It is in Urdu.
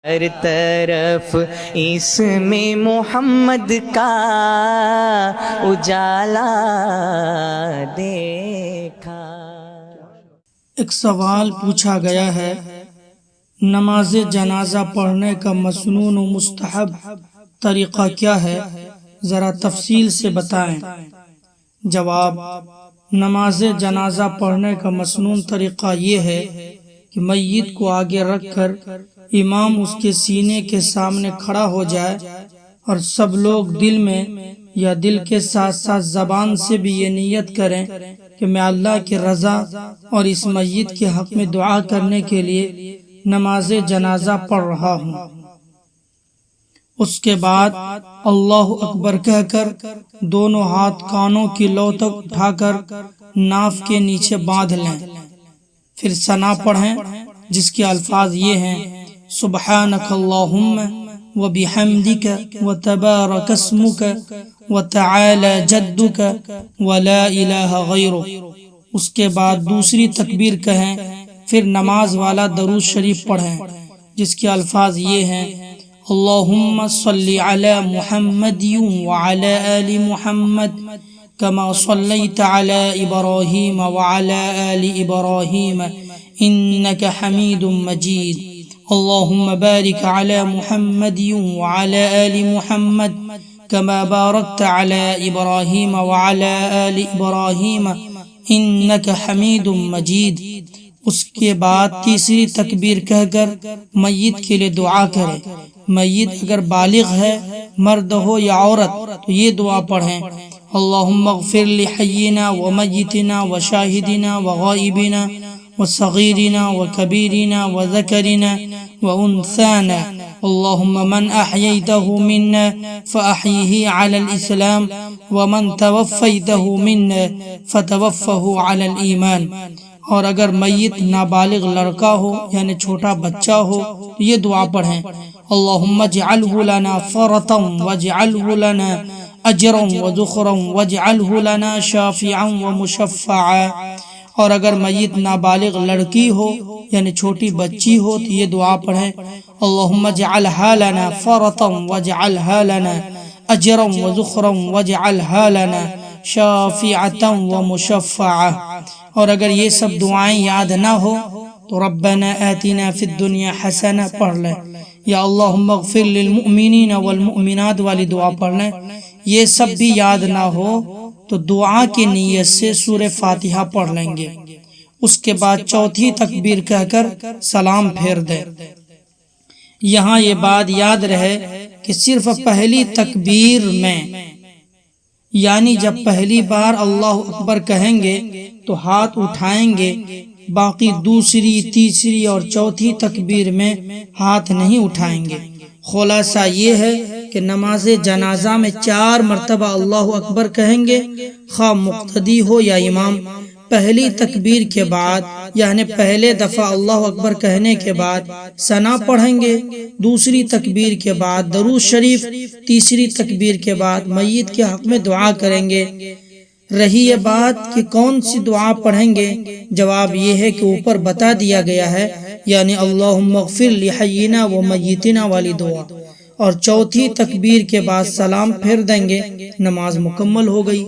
ہر طرف اس میں محمد کا اجالا دیکھا۔ ایک سوال پوچھا گیا ہے، نماز جنازہ پڑھنے کا مسنون و مستحب طریقہ کیا ہے، ذرا تفصیل سے بتائیں۔ جواب: نماز جنازہ پڑھنے کا مسنون طریقہ یہ ہے کہ میت کو آگے رکھ کر امام اس کے سینے کے سامنے کھڑا ہو جائے اور سب لوگ دل میں یا دل کے ساتھ ساتھ زبان سے بھی یہ نیت کریں کہ میں اللہ کی رضا اور اس میت کے حق میں دعا کرنے کے لیے نماز جنازہ پڑھ رہا ہوں۔ اس کے بعد اللہ اکبر کہہ کر دونوں ہاتھ کانوں کی لو تک اٹھا کر ناف کے نیچے باندھ لیں، پھر ثنا پڑھیں جس کے الفاظ یہ ہیں: سبحانک اللہم وبحمدک وتبارک اسمک وتعالی جدک ولا الہ غیرک۔ اس کے بعد دوسری تکبیر کہیں، پھر نماز والا درود شریف پڑھیں جس کے الفاظ یہ ہیں: اللہم صلی علی محمد وعلی آل محمد کما صلیت علی ابراہیم وعلی آل ابراہیم انک حمید مجید۔ اللہم بارک علی محمد وعلی آل محمد کما بارکت علی ابراہیم وعلی آل ابراہیم انک حمید مجید۔ اس کے بعد تیسری تکبیر کہہ کر میت کے لیے دعا کریں۔ میت اگر بالغ ہے، مرد ہو یا عورت، تو یہ دعا پڑھیں: اللہم اغفر لحینا ومیتنا وشاہدنا وغائبنا وصغیرنا وکبیرنا وذکرنا وانثانا اللہم من احییتہ منا فاحیہ علی الاسلام ومن توفیتہ منا فتوفہ علی الایمان۔ اور اگر میت نابالغ لڑکا ہو یعنی چھوٹا بچہ ہو تو یہ دعا پڑھیں: اللہم اجعلہ لنا فرطا واجعلہ لنا اجرا وذخرا واجعلہ لنا شافعا ومشفعا۔ اور اگر میت نابالغ لڑکی ہو یعنی چھوٹی بچی ہو تو یہ دعا پڑھیں: اللہم اجعلہا لنا فرطا واجعلہا لنا اجرا وذخرا واجعلہا لنا شافعا ومشفعا۔ اور اگر یہ سب دعائیں یاد نہ ہو تو ربنا آتنا فی الدنیا حسنہ پڑھ لیں، یا اللہم اغفر للمؤمنین والمؤمنات والی دعا پڑھ لیں۔ یہ سب بھی یاد نہ ہو تو دعا کی نیت سے سورہ فاتحہ پڑھ لیں گے۔ اس کے بعد چوتھی تکبیر کہہ کر سلام پھیر دیں۔ یہاں یہ بات یاد رہے کہ صرف پہلی تکبیر میں، یعنی جب پہلی بار اللہ اکبر کہیں گے تو ہاتھ اٹھائیں گے، باقی دوسری، تیسری اور چوتھی تکبیر میں ہاتھ نہیں اٹھائیں گے۔ خلاصہ یہ ہے کہ نماز جنازہ میں 4 مرتبہ اللہ اکبر کہیں گے، خواہ مقتدی ہو یا امام۔ پہلی تکبیر کے بعد یعنی پہلے دفعہ اللہ اکبر کہنے کے بعد ثنا پڑھیں گے، دوسری تکبیر کے بعد درود شریف، تیسری تکبیر کے بعد میت کے حق میں دعا کریں گے۔ رہی یہ بات کہ کون سی دعا پڑھیں گے، جواب یہ ہے کہ اوپر بتا دیا گیا ہے، یعنی اللہم اغفر لحینا ومیتنا والی دعا، اور چوتھی تکبیر کے بعد سلام پھیر دیں گے، نماز مکمل ہو گئی۔